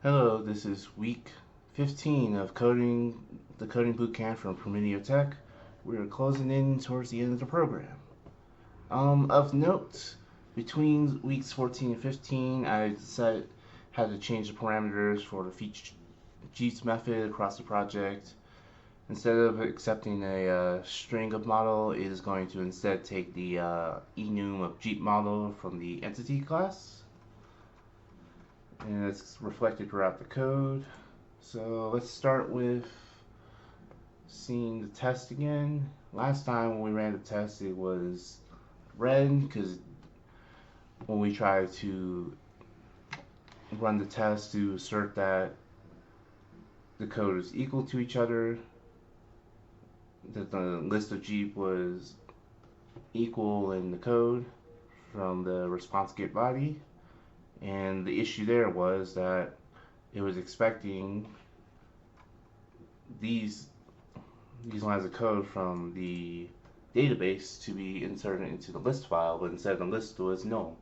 Hello, this is week 15 of the coding bootcamp from Promineo Tech. We are closing in towards the end of the program. Of note, between weeks 14 and 15, I decided how to change the parameters for the feature Jeeps method across the project. Instead of accepting a string of model, it is going to instead take the enum of Jeep model from the entity class, and it's reflected throughout the code. So let's start with seeing the test again. Last time when we ran the test, it was red because when we tried to run the test to assert that the code is equal to each other, that the list of Jeep was equal in the code from the response get body, and the issue there was that it was expecting these lines of code from the database to be inserted into the list file, but instead the list was null.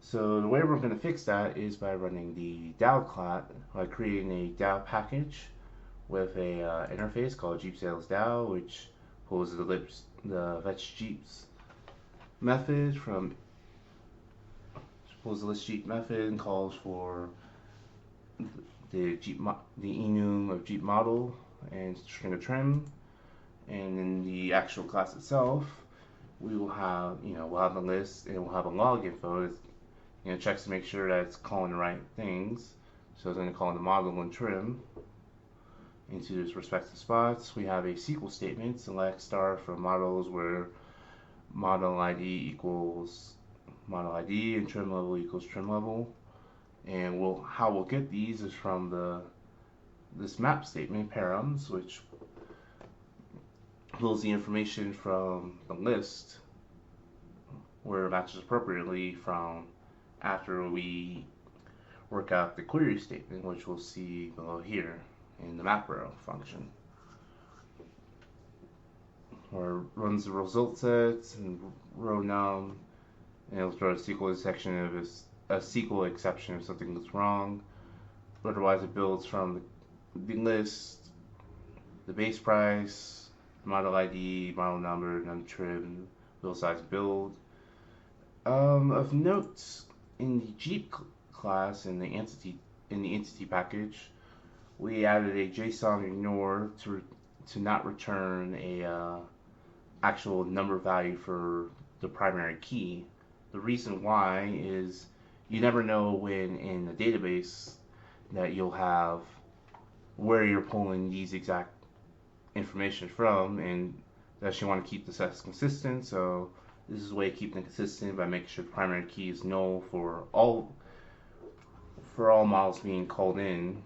So the way we're going to fix that is by running the DAO class, by creating a DAO package with a interface called Jeep Sales DAO, which pulls the fetch Jeeps method from pulls the list Jeep method and calls for the enum of Jeep model and string of trim, and in the actual class itself, we will have we'll have the list and we'll have a log info. It checks to make sure that it's calling the right things. So it's going to call the model and trim into its respective spots. We have a SQL statement, select star from models where model ID equals model ID and trim level equals trim level. And how we'll get these is from this map statement, params, which pulls the information from the list where it matches appropriately from after we work out the query statement, which we'll see below here in the map row function, where it runs the result sets and row num, and it'll throw a SQL section of a SQL exception if something goes wrong. Otherwise, it builds from the list, the base price, model ID, model number, num trim, build size, build. Of note, in the Jeep class in the entity package, we added a JSON ignore to not return a actual number value for the primary key. The reason why is you never know when in the database that you'll have where you're pulling these exact information from, and that you want to keep the sets consistent. So this is a way of keeping it consistent by making sure the primary key is null for all models being called in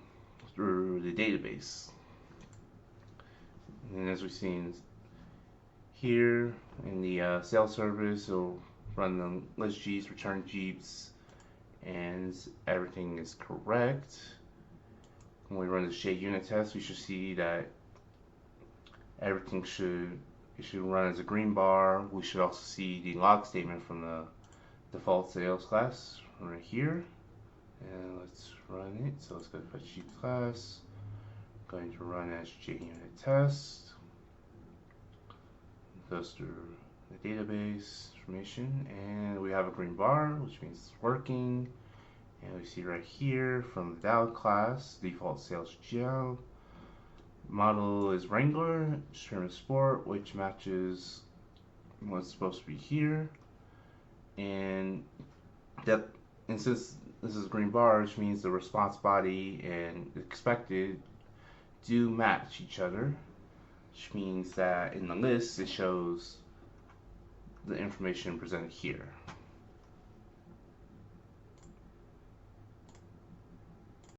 through the database. And as we've seen here in the sales service, it'll run the list Jeeps, return Jeeps, and everything is correct. When we run the shade unit test, we should see that everything should run as a green bar. We should also see the log statement from the default sales class right here. And let's run it. So let's go to fetch Jeep class. I'm going to run as JUnit test. It goes through the database information, and we have a green bar, which means it's working. And we see right here from the DAO class, default sales gel. Model is Wrangler, trim is Sport, which matches what's supposed to be here. And since this is green bar, which means the response body and expected do match each other, which means that in the list it shows the information presented here.